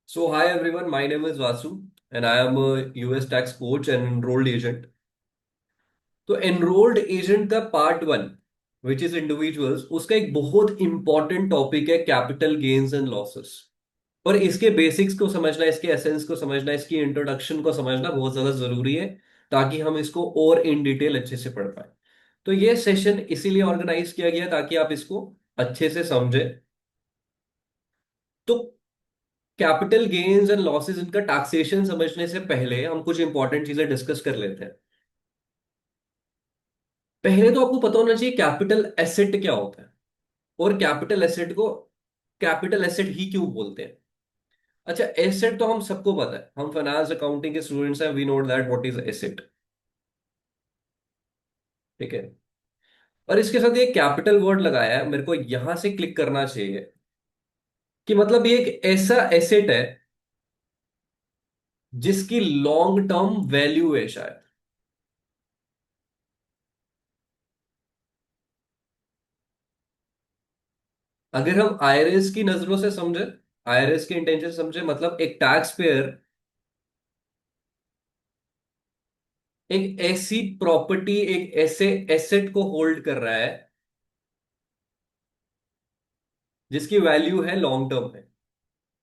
So, hi everyone, my name is Vasu and I am a US tax coach and enrolled agent. तो enrolled agent का part one which is individuals उसका एक बहुत important topic है capital gains and losses. और इसके basics को समझना, इसके एसेंस को समझना, इसकी इंट्रोडक्शन को समझना बहुत ज्यादा जरूरी है ताकि हम इसको और इन डिटेल अच्छे से पढ़ पाए। तो ये सेशन इसीलिए ऑर्गेनाइज किया गया ताकि आप इसको अच्छे से समझें। तो कैपिटल गेन्स एंड लॉसेस, इनका टैक्सेशन समझने से पहले हम कुछ इंपॉर्टेंट चीजें डिस्कस कर लेते हैं। पहले तो आपको पता होना चाहिए कैपिटल एसेट क्या होता है और कैपिटल एसेट को कैपिटल एसेट ही क्यों बोलते हैं। अच्छा, एसेट तो हम सबको पता है, हम फाइनेंस अकाउंटिंग के स्टूडेंट्स हैं, we know that what is asset. ठीक है। और इसके साथ ये कैपिटल वर्ड लगाया है, मेरे को यहां से क्लिक करना चाहिए कि मतलब ये एक ऐसा एसेट है जिसकी लॉन्ग टर्म वैल्यू है शायद। अगर हम आईआरएस की नजरों से समझे, आईआरएस के इंटेंशन समझे, मतलब एक टैक्स पेयर एक ऐसी प्रॉपर्टी, एक ऐसे एसेट को होल्ड कर रहा है जिसकी वैल्यू है लॉन्ग टर्म में,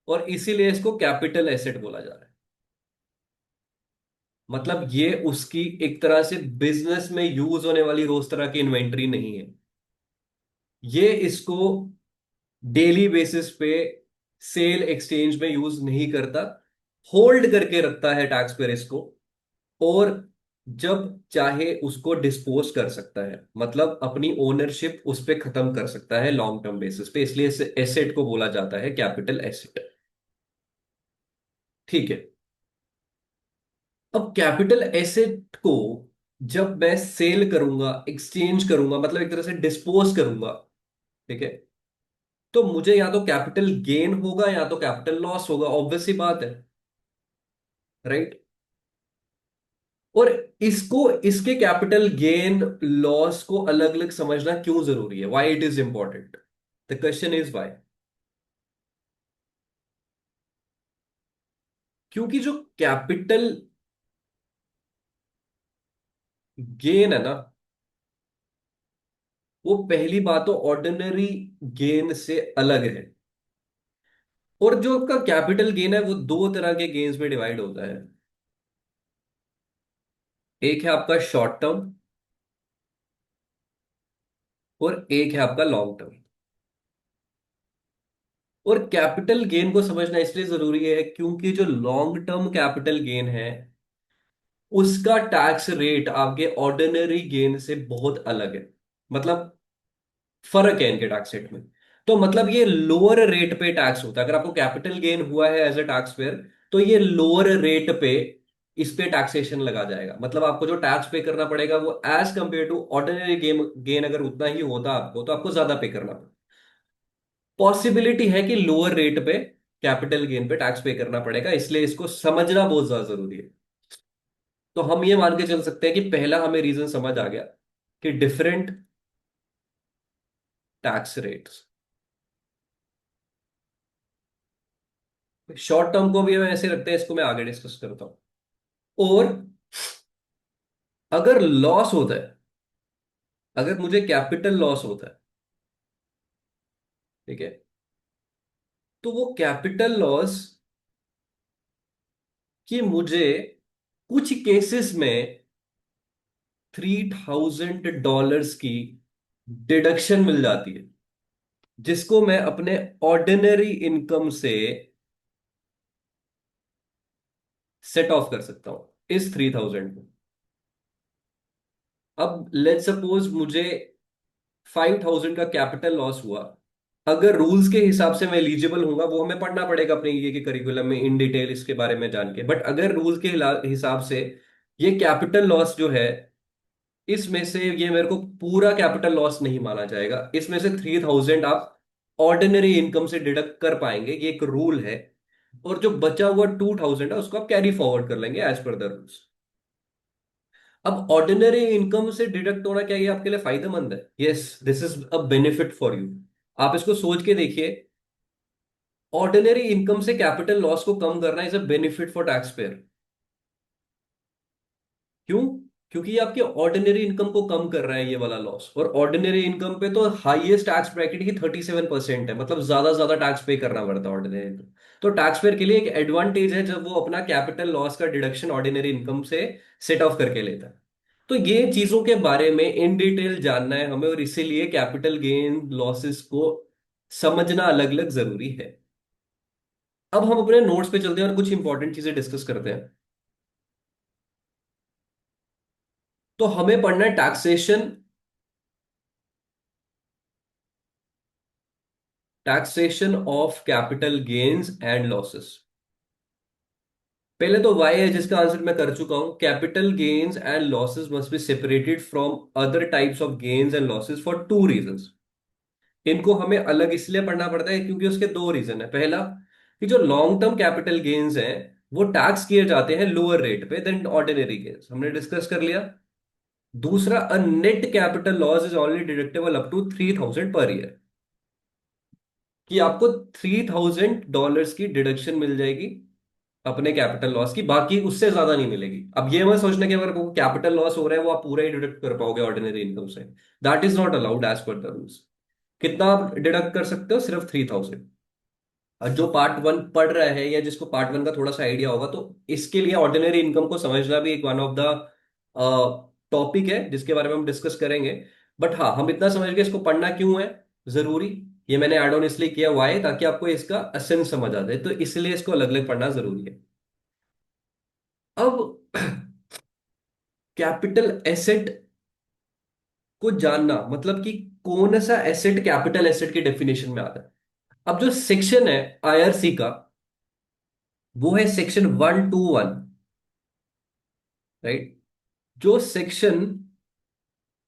और इसीलिए इसको कैपिटल एसेट बोला जा रहा है। मतलब ये उसकी एक तरह से बिजनेस में यूज होने वाली रोज तरह की इन्वेंट्री नहीं है। ये इसको डेली बेसिस पे सेल एक्सचेंज में यूज नहीं करता, होल्ड करके रखता है टैक्स पेयर इसको। और जब चाहे उसको डिस्पोज कर सकता है, मतलब अपनी ओनरशिप उस पर खत्म कर सकता है लॉन्ग टर्म बेसिस पे, इसलिए इस एसेट को बोला जाता है कैपिटल एसेट। ठीक है। अब कैपिटल एसेट को जब मैं सेल करूंगा, एक्सचेंज करूंगा, मतलब एक तरह से डिस्पोज करूंगा, ठीक है, तो मुझे या तो कैपिटल गेन होगा या तो कैपिटल लॉस होगा, ऑब्वियस सी बात है, राइट। और इसको, इसके कैपिटल गेन लॉस को अलग अलग समझना क्यों जरूरी है, why it is important. The question is why. क्योंकि जो कैपिटल गेन है ना, वो पहली बात तो ऑर्डिनरी गेन से अलग है। और जो आपका कैपिटल गेन है वो दो तरह के गेन्स में डिवाइड होता है। एक है आपका शॉर्ट टर्म और एक है आपका लॉन्ग टर्म। और कैपिटल गेन को समझना इसलिए जरूरी है क्योंकि जो लॉन्ग टर्म कैपिटल गेन है उसका टैक्स रेट आपके ऑर्डिनरी गेन से बहुत अलग है। मतलब फर्क है इनके टैक्स रेट में। तो मतलब ये लोअर रेट पे टैक्स होता है। अगर आपको कैपिटल गेन हुआ है एज अ टैक्स पेयर, तो ये लोअर रेट पे इस पे टैक्सेशन लगा जाएगा। मतलब आपको जो टैक्स पे करना पड़ेगा वो as compare to ordinary gain gain अगर उतना ही होता आपको, तो आपको ज्यादा पे करना पड़ेगा। पॉसिबिलिटी है कि लोअर रेट पे कैपिटल गेन पे टैक्स पे करना पड़ेगा, इसलिए इसको समझना बहुत ज्यादा जरूरी है। तो हम ये मान के चल सकते हैं कि पहला हमें रीजन समझ आ गया कि different tax rates. Short term को भी हम ऐसे रखते हैं, इसको मैं आगे डिस्कस करता हूं। और अगर लॉस होता है, अगर मुझे कैपिटल लॉस होता है, ठीक है, तो वो कैपिटल लॉस कि मुझे कुछ केसेस में $3,000 की डिडक्शन मिल जाती है, जिसको मैं अपने ऑर्डिनरी इनकम से सेट ऑफ कर सकता हूं इस 3,000 को। अब लेट सपोज मुझे 5,000 का कैपिटल लॉस हुआ। अगर रूल्स के हिसाब से मैं एलिजिबल हूंगा, वो हमें पढ़ना पड़ेगा अपने ये के करिकुलम में इन डिटेल इसके बारे में जान के, बट अगर रूल्स के हिसाब से ये कैपिटल लॉस जो है, इसमें से ये मेरे को पूरा कैपिटल लॉस नहीं माना जाएगा, इसमें से 3,000 आप ऑर्डिनरी इनकम से डिडक्ट कर पाएंगे, ये एक रूल है। और जो बचा हुआ 2,000 है उसको आप कैरी फॉरवर्ड कर लेंगे एज पर द रूल्स। अब ऑर्डिनरी इनकम से डिडक्ट होना क्या, ये आपके लिए फायदेमंद है? Yes, this is a benefit for you. आप इसको सोच के देखिए। ऑर्डिनरी इनकम से कैपिटल लॉस को कम करना is a benefit for tax payer. क्यों? क्योंकि ये आपके ऑर्डिनरी इनकम को कम कर रहा है ये वाला लॉस, और ऑर्डिनरी इनकम पे तो हाईएस्ट टैक्स ब्रैकेट ही 37% है, मतलब ज्यादा ज्यादा टैक्स पे करना पड़ता है ऑर्डिनरी इनकम। तो टैक्स पेयर के लिए एक एडवांटेज है जब वो अपना कैपिटल लॉस का डिडक्शन ऑर्डिनरी इनकम से सेट ऑफ करके लेता है। तो ये चीजों के बारे में इन डिटेल जानना है हमें, और इसीलिए कैपिटल गेन लॉसेस को समझना अलग अलग जरूरी है। अब हम अपने नोट्स पे चलते हैं और कुछ इंपॉर्टेंट चीजें डिस्कस करते हैं। तो हमें पढ़ना है taxation, taxation of capital gains and losses. पहले तो वाई है जिसका आंसर मैं कर चुका हूं। Capital gains and losses must be separated from other types of gains and losses for two reasons. इनको हमें अलग इसलिए पढ़ना पड़ता है क्योंकि उसके दो रीजन है। पहला, कि जो लॉन्ग टर्म कैपिटल गेन्स हैं वो टैक्स किए जाते हैं लोअर रेट पे देन ऑर्डिनरी गेन्स, हमने डिस्कस कर लिया। दूसरा, a net capital loss is only deductible up to 3000 per year, कि आपको $3000 की डिडक्शन मिल जाएगी अपने कैपिटल लॉस की, बाकी उससे ज्यादा नहीं मिलेगी। अब ये मत सोचना कि अगर कैपिटल लॉस हो रहा है वो आप पूरा ही डिडक्ट कर पाओगे ऑर्डिनरी इनकम से। That is not allowed as per the rules. कितना आप डिडक्ट कर सकते हो? सिर्फ 3000। और जो पार्ट वन पढ़ रहा है या जिसको पार्ट वन का थोड़ा सा आइडिया होगा, तो इसके लिए ऑर्डिनरी इनकम को समझना भी एक वन ऑफ द टॉपिक है जिसके बारे में हम डिस्कस करेंगे। बट हाँ, हम इतना समझ गए इसको पढ़ना क्यों है जरूरी। ये मैंने ऐड ऑन इसलिए किया हुआ है ताकि आपको इसका असेंस समझ आ जाए, तो इसलिए इसको अलग अलग पढ़ना जरूरी है। अब कैपिटल एसेट को जानना मतलब कि कौन सा एसेट कैपिटल एसेट की डेफिनेशन में आता है। अब जो सेक्शन है आईआरसी का, वो है सेक्शन 121, राइट। जो सेक्शन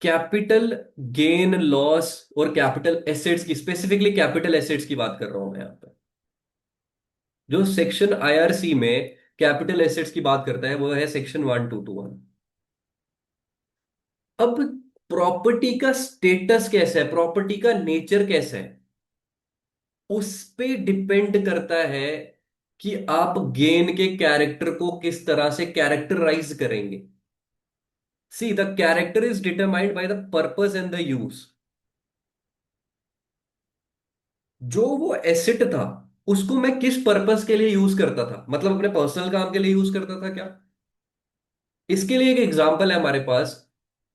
कैपिटल गेन लॉस और कैपिटल एसेट्स की, स्पेसिफिकली कैपिटल एसेट्स की बात कर रहा हूं मैं यहां पर, जो सेक्शन आईआरसी में कैपिटल एसेट्स की बात करता है वो है सेक्शन 1221। अब प्रॉपर्टी का स्टेटस कैसा है, प्रॉपर्टी का नेचर कैसा है, उस पे डिपेंड करता है कि आप गेन के कैरेक्टर को किस तरह से कैरेक्टराइज करेंगे। See the character is determined by the purpose and the use. जो वो एसेट था उसको मैं किस पर्पस के लिए यूज करता था, मतलब अपने पर्सनल काम के लिए यूज करता था क्या? इसके लिए एक एग्जांपल है हमारे पास,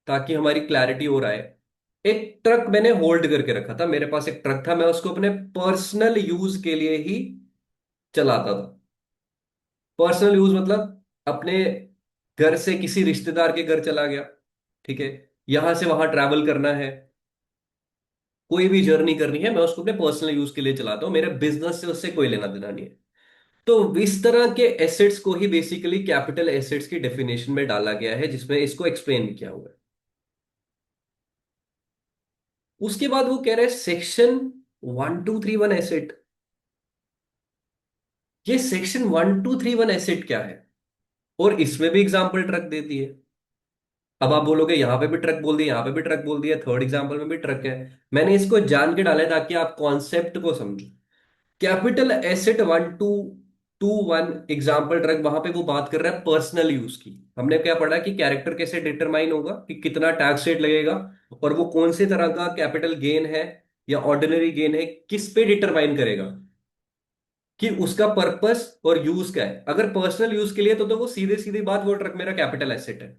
ताकि हमारी क्लैरिटी हो रहा है। एक ट्रक मैंने होल्ड करके रखा था, मेरे पास एक ट्रक था, मैं उसको अपने पर्सनल यूज के लिए ही चलाता था। पर्सनल यूज मतलब अपने घर से किसी रिश्तेदार के घर चला गया, ठीक है, यहां से वहां ट्रैवल करना है, कोई भी जर्नी करनी है, मैं उसको अपने पर्सनल यूज के लिए चलाता हूं, मेरे बिजनेस से उससे कोई लेना देना नहीं है। तो इस तरह के एसेट्स को ही बेसिकली कैपिटल एसेट्स की डेफिनेशन में डाला गया है, जिसमें इसको एक्सप्लेन भी किया हुआ है। उसके बाद वो कह रहे हैं सेक्शन 1231 एसेट। ये सेक्शन 1231 एसेट क्या है? और इसमें भी एग्जाम्पल ट्रक देती है। अब आप बोलोगे यहां पे भी ट्रक बोल दिया, यहां पे भी ट्रक बोल दिया, थर्ड एग्जाम्पल में भी ट्रक है। मैंने इसको जान के डाला है ताकि आप कॉन्सेप्ट को समझो। कैपिटल एसेट 1221 एग्जाम्पल ट्रक, वहां पे वो बात कर रहा है पर्सनल यूज की। हमने क्या पढ़ा कि कैरेक्टर कैसे डिटरमाइन होगा, कि कितना टैक्स रेट लगेगा, और वो कौन से तरह का कैपिटल गेन है या ऑर्डिनरी गेन है, किस पे डिटरमाइन करेगा, कि उसका पर्पस और यूज क्या है। अगर पर्सनल यूज के लिए तो वो सीधे सीधी बात, वो ट्रक मेरा कैपिटल एसेट है।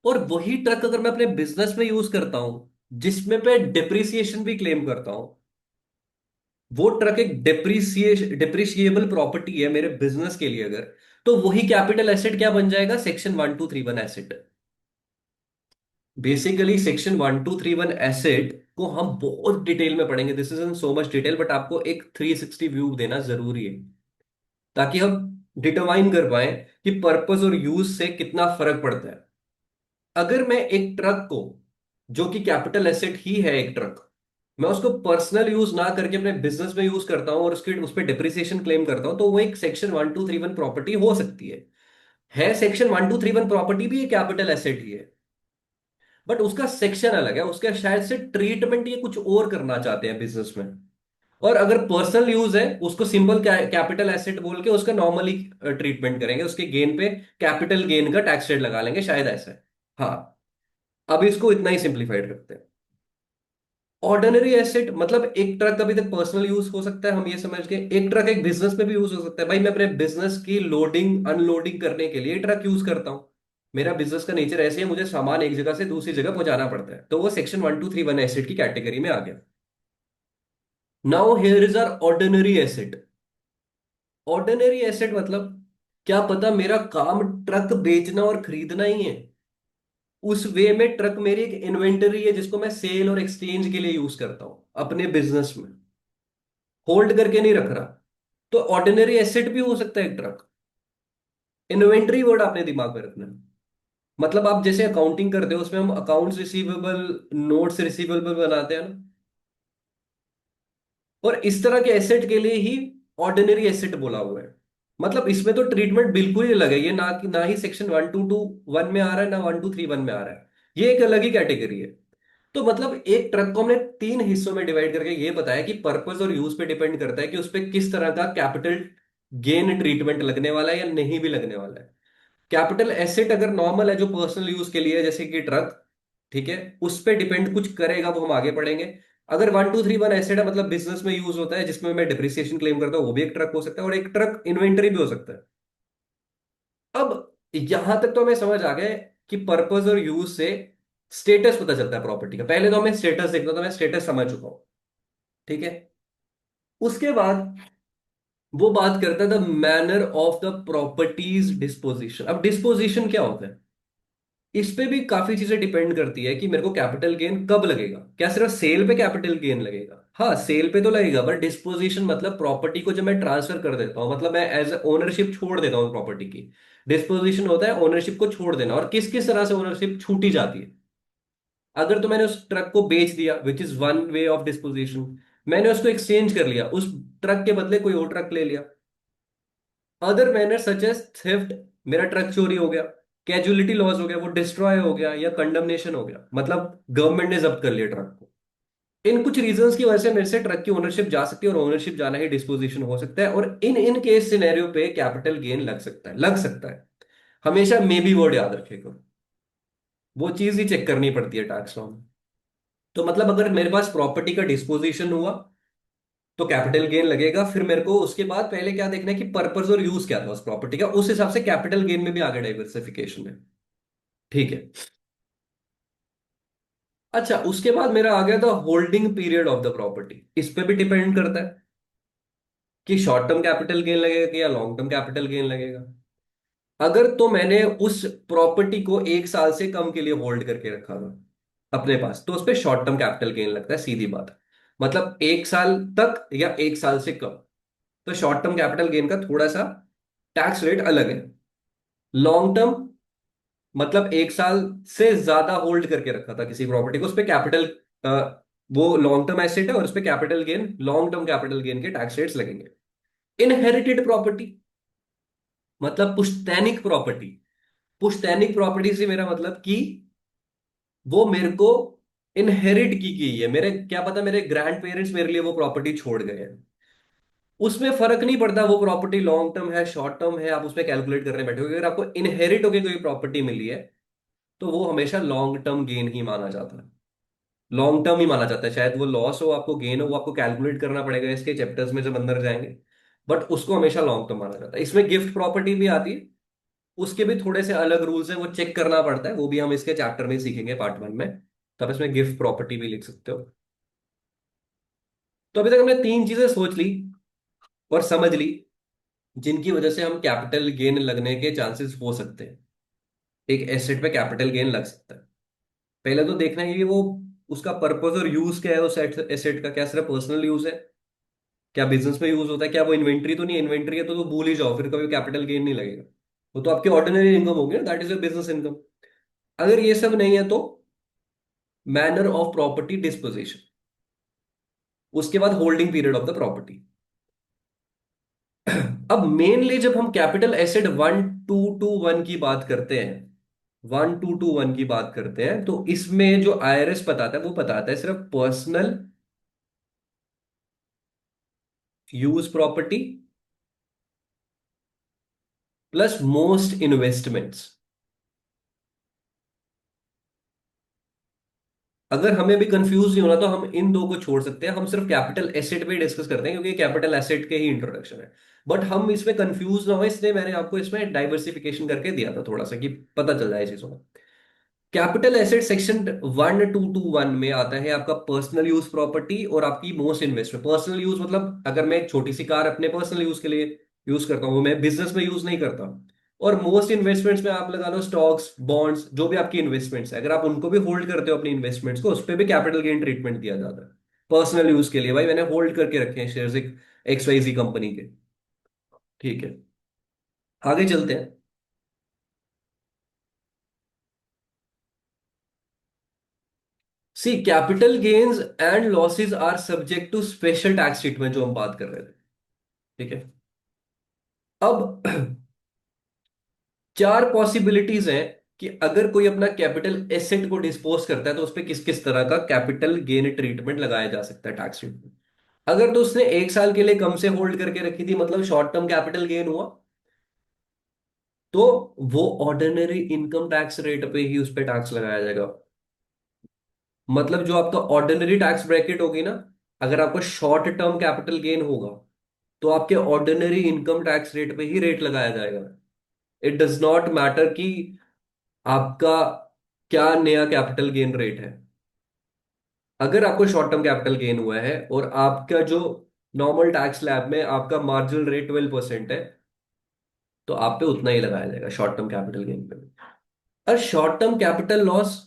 और वही ट्रक अगर मैं अपने बिजनेस में यूज करता हूं, जिसमें पे डिप्रिसिएशन भी क्लेम करता हूं, वो ट्रक एक डिप्रिशिएबल प्रॉपर्टी है मेरे बिजनेस के लिए अगर, तो वही कैपिटल एसेट क्या बन जाएगा? Section 1231 asset. Basically section 1231 asset को हम बहुत डिटेल में पढ़ेंगे, this is in so much detail, but आपको एक 360 व्यू देना जरूरी है ताकि हम डिटरमाइन कर पाए कि पर्पस और यूज से कितना फर्क पड़ता है। अगर मैं एक ट्रक को, जो कि कैपिटल एसेट ही है एक ट्रक, मैं उसको पर्सनल यूज ना करके अपने बिजनेस में यूज करता हूं और उसके उस पर डिप्रिसिएशन क्लेम करता हूं, तो वो एक सेक्शन 1231 प्रॉपर्टी हो सकती है सेक्शन 1231 प्रॉपर्टी भी एक कैपिटल एसेट ही है, बट उसका सेक्शन अलग है, उसका शायद से ट्रीटमेंट ये कुछ और करना चाहते हैं बिजनेस में। और अगर पर्सनल यूज है उसको सिंपल कैपिटल एसेट बोल के उसका नॉर्मली ट्रीटमेंट करेंगे, उसके गेन पे कैपिटल गेन का टैक्स रेट लगा लेंगे, शायद ऐसा है। हाँ, अब इसको इतना ही सिंप्लीफाइड करते हैं। ऑर्डिनरी एसेट मतलब एक ट्रक अभी तक पर्सनल यूज हो सकता है, हम ये समझ गए। एक ट्रक एक बिजनेस में भी यूज हो सकता है, भाई मैं अपने बिजनेस की लोडिंग अनलोडिंग करने के लिए ट्रक यूज करता हूँ। मेरा बिजनेस का नेचर ऐसे है, मुझे सामान एक जगह से दूसरी जगह पहुंचाना पड़ता है, तो वो सेक्शन 1231 एसेट की कैटेगरी में आ गया। Now here is are ordinary asset. Ordinary asset मतलब क्या पता मेरा काम ट्रक बेचना और खरीदना ही है, उस वे में ट्रक मेरी एक इन्वेंटरी है जिसको मैं सेल और एक्सचेंज के लिए यूज करता हूं अपने बिजनेस में, होल्ड करके नहीं रख रहा। तो ऑर्डिनरी एसेट भी हो सकता है एक ट्रक। इन्वेंटरी वर्ड आपने दिमाग में रखना है। मतलब आप जैसे अकाउंटिंग करते हो, उसमें हम अकाउंट्स रिसीवेबल, नोट्स रिसीवेबल बनाते हैं ना, और इस तरह के एसेट के लिए ही ऑर्डिनरी एसेट बोला हुआ है। मतलब इसमें तो ट्रीटमेंट बिल्कुल ही अलग है, ये ना ही सेक्शन 1221 में आ रहा है, ना 1231 में आ रहा है। ये एक अलग ही कैटेगरी है। तो मतलब एक ट्रक को हमने तीन हिस्सों में डिवाइड करके ये बताया कि पर्पस और यूज पे डिपेंड करता है कि उस पे किस तरह का कैपिटल गेन ट्रीटमेंट लगने वाला है या नहीं भी लगने वाला है। कैपिटल एसेट अगर नॉर्मल है जो पर्सनल यूज के लिए है, जैसे कि ट्रक, ठीक है, उस पे डिपेंड कुछ करेगा वो हम आगे पढ़ेंगे। अगर 1231 एसेट है मतलब बिजनेस में यूज होता है, जिसमें मैं डिप्रिसिएशन क्लेम करता हूँ, वो भी एक ट्रक हो सकता है, और एक ट्रक इन्वेंटरी भी हो सकता है। अब यहां तक तो हमें समझ आ गए कि पर्पस और यूज से स्टेटस पता चलता है प्रॉपर्टी का। पहले तो हमें स्टेटस देखना, तो मैं स्टेटस समझ चुका हूं, ठीक है। उसके बाद वो बात करता है the manner of the properties disposition. अब डिस्पोजिशन क्या होता है, इस पे भी काफी चीजें डिपेंड करती है कि मेरे को कैपिटल गेन कब लगेगा। क्या सिर्फ सेल पे कैपिटल गेन लगेगा? हाँ, सेल पे तो लगेगा, पर डिस्पोजिशन मतलब प्रॉपर्टी को जब मैं ट्रांसफर कर देता हूँ, मतलब मैं एज ओनरशिप छोड़ देता हूँ प्रॉपर्टी की। डिस्पोजिशन होता है ओनरशिप को छोड़ देना, और किस किस तरह से ओनरशिप छूटी जाती है। अगर तो मैंने उस ट्रक को बेच दिया, which is one way of disposition. मैंने उसको एक्सचेंज कर लिया, उस ट्रक के बदले कोई और ट्रक ले लिया। Other manner such as theft, मेरा ट्रक चोरी हो गया, कैजुअलिटी लॉस हो गया, वो डिस्ट्रॉय हो गया, या कंडमनेशन हो गया, मतलब गवर्नमेंट ने जब्त कर लिया ट्रक को। इन कुछ रीजंस की वजह से मेरे से ट्रक की ओनरशिप जा सकती है, और ओनरशिप जाना ही डिस्पोजिशन हो सकता है, और इन इन केस सिनेरियो पे कैपिटल गेन लग सकता है, लग सकता है। हमेशा मे बी वर्ड याद रखेगा, वो चीज ही चेक करनी पड़ती है टैक्स लॉ में। तो मतलब अगर मेरे पास प्रॉपर्टी का डिस्पोजिशन हुआ तो कैपिटल गेन लगेगा। फिर मेरे को उसके बाद पहले क्या देखना है कि पर्पस और यूज क्या था उस प्रॉपर्टी का, उस हिसाब से कैपिटल गेन में भी आगे डाइवर्सिफिकेशन है, ठीक है। अच्छा, उसके बाद मेरा आ गया था holding period of the property. इस पे भी डिपेंड करता है कि शॉर्ट टर्म कैपिटल गेन लगेगा कि या लॉन्ग टर्म कैपिटल गेन लगेगा। अगर तो मैंने उस प्रॉपर्टी को एक साल से कम के लिए होल्ड करके रखा था अपने पास, तो उस पर शॉर्ट टर्म कैपिटल गेन लगता है, सीधी बात है। मतलब एक साल तक या एक साल से कम, तो शॉर्ट टर्म कैपिटल गेन का थोड़ा सा टैक्स रेट अलग है। लॉन्ग टर्म मतलब एक साल से ज्यादा होल्ड करके रखा था किसी प्रॉपर्टी को, उस पे कैपिटल, वो लॉन्ग टर्म एसेट है और उस पे capital gain, long term capital gain के टैक्स रेट्स लगेंगे। इनहेरिटेड प्रॉपर्टी मतलब पुश्तैनिक प्रॉपर्टी। पुश्तैनिक प्रॉपर्टी से मेरा मतलब कि वो मेरे को इनहेरिट की गई है, मेरे क्या पता मेरे ग्रैंड पेरेंट्स मेरे लिए वो प्रॉपर्टी छोड़ गए हैं। उसमें फर्क नहीं पड़ता वो प्रॉपर्टी लॉन्ग टर्म है शॉर्ट टर्म है, आप उसमें कैलकुलेट करने बैठे हो। अगर आपको इनहेरिट होकर कोई प्रॉपर्टी मिली है तो वो हमेशा लॉन्ग टर्म गेन ही माना जाता है, लॉन्ग टर्म ही माना जाता है। चाहे वो लॉस हो आपको गेन हो, वो आपको कैलकुलेट करना पड़ेगा इसके चैप्टर्स में जब अंदर जाएंगे, बट उसको हमेशा लॉन्ग टर्म माना जाता है। इसमें गिफ्ट प्रॉपर्टी भी आती है, उसके भी थोड़े से अलग रूल्स हैं, वो चेक करना पड़ता है, वो भी हम इसके चैप्टर में सीखेंगे पार्ट 1 में। तब इसमें गिफ्ट प्रॉपर्टी भी लिख सकते हो। तो अभी तक हमने तीन चीजें सोच ली और समझ ली जिनकी वजह से हम कैपिटल गेन लगने के चांसेस हो सकते हैं, एक एसेट पे कैपिटल गेन लग सकता है। पहले तो देखना है कि वो उसका पर्पस और यूज क्या है उस एसेट का, क्या सिर्फ पर्सनल यूज है, क्या बिजनेस में यूज होता है, क्या वो इन्वेंट्री तो नहीं, इन्वेंट्री है तो भूल ही जाओ, फिर कभी कैपिटल गेन नहीं लगेगा। वो तो आपकी ऑर्डिनरी इनकम होगी ना, that is your business income. अगर ये सब नहीं है तो मैनर ऑफ प्रॉपर्टी डिस्पोजिशन, उसके बाद holding period of the property. अब मेनली जब हम कैपिटल एसेट 1221 की बात करते हैं, 1221 की बात करते हैं, तो इसमें जो आईआरएस बताता है वो बताता है सिर्फ personal use property plus most investments. अगर हमें भी कंफ्यूज नहीं होना तो हम इन दो को छोड़ सकते हैं, हम सिर्फ कैपिटल एसेट पे डिस्कस करते हैं क्योंकि कैपिटल एसेट के ही इंट्रोडक्शन है। बट हम इसमें कंफ्यूज ना हो इसलिए मैंने आपको इसमें डाइवर्सिफिकेशन करके दिया था थोड़ा सा कि पता चल जाए चीजों में। कैपिटल एसेट सेक्शन 1221 में आता है आपका पर्सनल यूज प्रॉपर्टी और आपकी मोस्ट इन्वेस्टमेंट। पर्सनल यूज मतलब अगर मैं एक छोटी सी कार अपने पर्सनल यूज के लिए यूज करता हूँ, मैं बिजनेस में यूज नहीं करता। और मोस्ट इन्वेस्टमेंट्स में आप लगा लो स्टॉक्स बॉन्ड्स जो भी आपकी इन्वेस्टमेंट्स है, अगर आप उनको भी होल्ड करते हो अपनी इन्वेस्टमेंट्स को, उस पर भी कैपिटल गेन ट्रीटमेंट दिया जाता है। पर्सनल यूज के लिए भाई मैंने होल्ड करके रखे हैं शेयर्स एक एक्स वाई जी कंपनी के। ठीक है, आगे चलते हैं। C capital gains and losses are subject to special tax treatment जो हम बात कर रहे थे। ठीक है, अब चार पॉसिबिलिटीज हैं कि अगर कोई अपना कैपिटल एसेट को डिस्पोज करता है तो उस पर किस किस तरह का कैपिटल गेन ट्रीटमेंट लगाया जा सकता है, टैक्स ट्रीटमेंट। अगर तो उसने एक साल के लिए कम से होल्ड करके रखी थी, मतलब शॉर्ट टर्म कैपिटल गेन हुआ, तो वो ऑर्डिनरी इनकम टैक्स रेट पे ही उस पर टैक्स लगाया जाएगा। मतलब जो आपका ऑर्डिनरी टैक्स ब्रैकेट होगी ना, अगर आपको शॉर्ट टर्म कैपिटल गेन होगा तो आपके ऑर्डिनरी इनकम टैक्स रेट पे ही रेट लगाया जाएगा। इट डज नॉट मैटर कि आपका क्या नया कैपिटल गेन रेट है। अगर आपको शॉर्ट टर्म कैपिटल गेन हुआ है और आपका जो नॉर्मल टैक्स स्लैब में आपका मार्जिनल रेट 12% है, तो आप पे उतना ही लगाया जाएगा शॉर्ट टर्म कैपिटल गेन पे भी। और शॉर्ट टर्म कैपिटल लॉस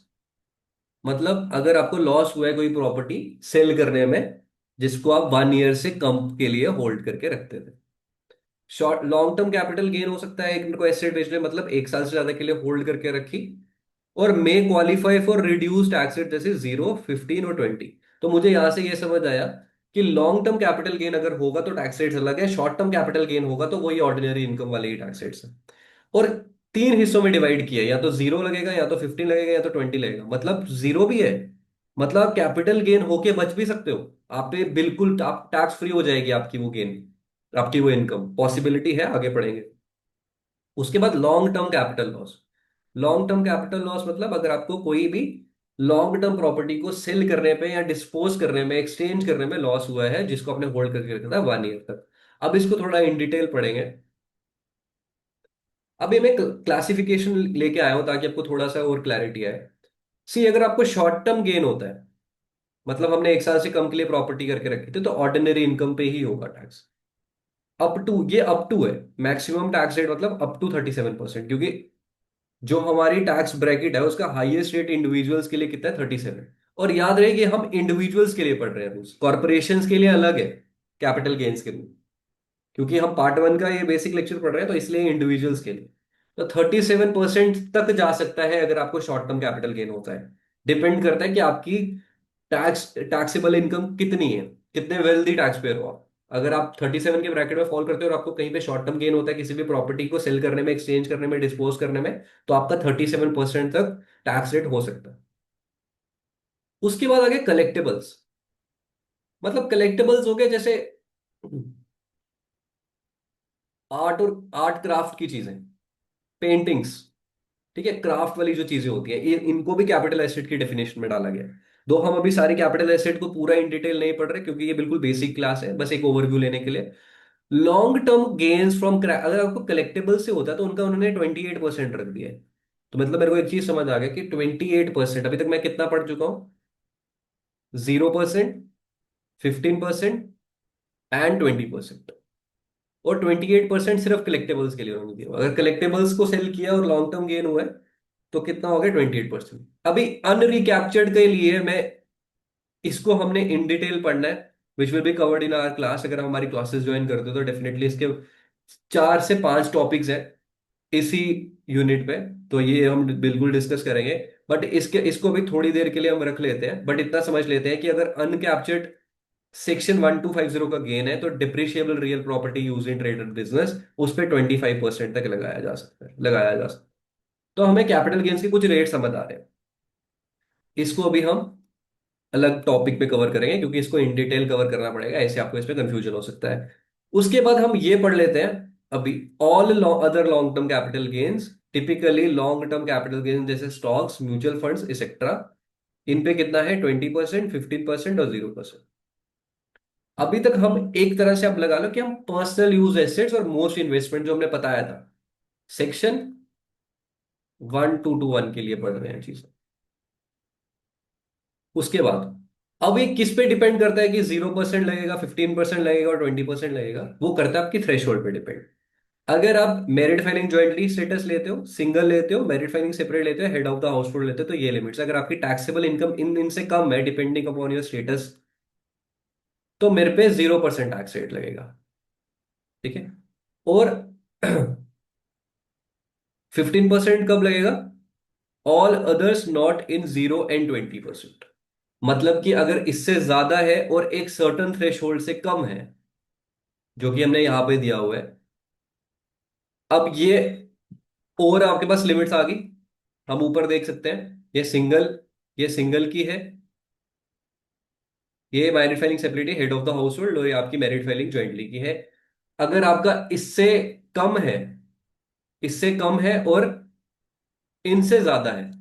मतलब अगर आपको लॉस हुआ है कोई प्रॉपर्टी सेल करने में जिसको आप 1 ईयर से कम के लिए होल्ड करके रखते थे। Short long term capital gain हो सकता है एक मेरे को एसेट बेचने मतलब 1 साल से ज्यादा के लिए होल्ड करके रखी, और may qualify for reduce tax rate जैसे 0, 15 और 20। तो मुझे यहां से ये समझ आया कि लॉन्ग टर्म कैपिटल गेन अगर होगा तो टैक्स रेट्स अलग है, शॉर्ट टर्म कैपिटल गेन होगा तो वही ऑर्डिनरी इनकम वाले ही टैक्स रेट्स है। और तीन हिस्सों में डिवाइड किया है, या तो 0 लगेगा या तो 15 लगेगा या तो 20 लगेगा। मतलब जीरो भी है, मतलब आप कैपिटल गेन होके बच भी सकते हो। आप पे बिल्कुल आप टैक्स फ्री हो जाएगी आपकी वो गेन, आपकी वो इनकम पॉसिबिलिटी है, आगे पढ़ेंगे। उसके बाद long term capital loss. Long term capital loss मतलब अगर आपको कोई भी लॉन्ग टर्म प्रॉपर्टी को सेल करने पे या डिस्पोज करने में एक्सचेंज करने में लॉस हुआ है जिसको आपने होल्ड करके रखा था 1 ईयर तक। अब इसको थोड़ा इन डिटेल पढ़ेंगे। अभी मैं क्लासिफिकेशन लेके आया हूं ताकि आपको थोड़ा सा और क्लैरिटी आए। सी अगर आपको शॉर्ट टर्म गेन होता है, मतलब हमने 1 साल से कम के लिए प्रॉपर्टी करके रखी थी, तो ऑर्डिनरी इनकम पे ही होगा टैक्स। अप टू, ये अप टू है, मैक्सिमम टैक्स रेट मतलब अप टू 37%, क्योंकि जो हमारी टैक्स ब्रैकेट है उसका हाईएस्ट रेट इंडिविजुअल्स के लिए कितना है, 37। और याद रहे कि हम इंडिविजुअल्स के लिए पढ़ रहे हैं रूल्स, कॉर्पोरेशन के लिए अलग है कैपिटल गेन्स के लिए, क्योंकि हम पार्ट 1 का ये बेसिक लेक्चर पढ़ रहे हैं तो इसलिए इंडिविजुअल्स के लिए। तो 37% तक जा सकता है अगर आपको शॉर्ट टर्म कैपिटल गेन होता है। डिपेंड करता है कि आपकी टैक्सेबल इनकम कितनी है, कितने वेल्दी टैक्स पेयर हो आप। अगर आप 37 के ब्रैकेट में फॉल करते हो और आपको कहीं पे शॉर्ट टर्म गेन होता है किसी भी प्रॉपर्टी को सेल करने में, एक्सचेंज करने में, डिस्पोज करने में, तो आपका 37% तक टैक्स रेट हो सकता है। उसके बाद आगे कलेक्टेबल्स। मतलब कलेक्टेबल्स हो गए जैसे आर्ट और आर्ट क्राफ्ट की चीजें, पेंटिंग्स। ठीक है, क्राफ्ट वाली जो चीजें होती हैं ये इनको भी कैपिटल एसेट की डेफिनेशन में डाला गया है। दो हम अभी सारी कैपिटल एसेट को पूरा इन डिटेल नहीं पढ़ रहे क्योंकि ये बिल्कुल बेसिक क्लास है, बस एक ओवरव्यू लेने के लिए। लॉन्ग टर्म गेन्स फ्रॉम, अगर आपको कलेक्टेबल से होता है तो उनका उन्होंने 28% रख दिया है। तो मतलब मेरे को एक चीज समझ आ गया कि 28%, अभी तक मैं कितना पढ़ चुका हूँ, 0%, 15% एंड 20%। और 28% सिर्फ कलेक्टेबल्स के लिए उन्होंने दिया। अगर कलेक्टेबल्स को सेल किया और लॉन्ग टर्म गेन हुआ है तो कितना हो गया, 28%। अभी अनरिकैप्चर्ड के लिए मैं, इसको हमने इन डिटेल पढ़ना है, which will be covered in our class. अगर हम हमारी क्लासेस ज्वाइन करते हो तो डेफिनेटली इसके 4 से 5 टॉपिक्स हैं इसी यूनिट पे, तो ये हम बिल्कुल डिस्कस करेंगे। बट इसके इसको भी थोड़ी देर के लिए हम रख लेते हैं, बट इतना समझ लेते हैं कि अगर अनकैप्चर्ड सेक्शन 1250 का गेन है तो depreciable real property use in traded business उस पर 25% तक लगाया जा सकता है, लगाया जा सकता है। तो हमें कैपिटल गेन्स के कुछ रेट समझ आ रहे हैं। इसको अभी हम अलग टॉपिक पे कवर करेंगे क्योंकि इसको इन डिटेल कवर करना पड़ेगा, ऐसे आपको इस पे कंफ्यूजन हो सकता है। उसके बाद हम ये पढ़ लेते हैं अभी, all other long term capital gains. Typically long term capital gain जैसे स्टॉक्स, म्यूचुअल फंड्स एक्सेट्रा, इन पे कितना है? 20%, 15% और 0%। अभी तक हम एक तरह से आप लगा लो कि हम पर्सनल यूज एसेट्स और मोस्ट इन्वेस्टमेंट जो हमने बताया था सेक्शन 1221 के लिए पढ़ रहे हैं चीज। उसके बाद अब ये किस पे डिपेंड करता है कि 0% लगेगा, 15% लगेगा और 20% लगेगा? वो करता है आपकी थ्रेशोल्ड पे डिपेंड। अगर आप मैरिड फाइलिंग ज्वाइंटली स्टेटस लेते हो, सिंगल लेते हो, मैरिड फाइलिंग सेपरेट लेते हो, head of the house hold लेते हो, तो ये लिमिट्स। अगर आपकी टैक्सेबल इनकम इन इनसे कम है डिपेंडिंग अपॉन योर स्टेटस, तो मेरे पे 0% टैक्स रेट लगेगा। ठीक है। और 15% कब लगेगा? All others not in 0 and 20%। मतलब कि अगर इससे ज्यादा है और एक सर्टन थ्रेश होल्ड से कम है, जो कि हमने यहां पे दिया हुआ है, अब ये और आपके पास लिमिट्स आ गई। हम ऊपर देख सकते हैं, ये सिंगल की है, ये married filing separately head of the house hold, और ये आपकी मैरिड फाइलिंग ज्वाइंटली की है। अगर आपका कम है इससे कम है और इनसे ज्यादा है,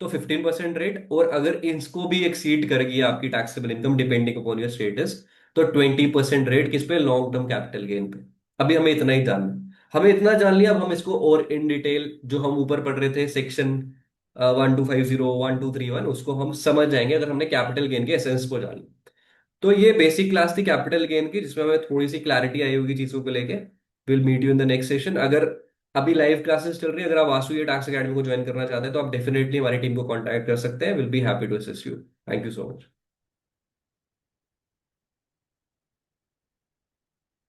तो 15% रेट। और अगर इसको भी एक्सीड कर गई आपकी taxable income depending upon your status, तो 20% रेट किस पे? लॉन्ग टर्म कैपिटल गेन पे। अभी हमें इतना ही जानना है। हमें इतना जान लिया, अब हम इसको और इन डिटेल जो हम ऊपर पढ़ रहे थे सेक्शन 1250, 1231, उसको हम समझ जाएंगे अगर हमने कैपिटल गेन के एसेंस को जान लिया। तो ये बेसिक क्लास थी कैपिटल गेन की, जिसमें हमें थोड़ी सी क्लैरिटी आई होगी चीजों को लेके। Will meet you in the next session. अगर अभी लाइव क्लासेस चल रही है, अगर आप वासु या टैक्स अकेडमी को ज्वाइन करना चाहते हैं, तो आप डेफिनेटली हमारी टीम को कांटेक्ट कर सकते हैं। Will be happy to assist you. Thank you so much.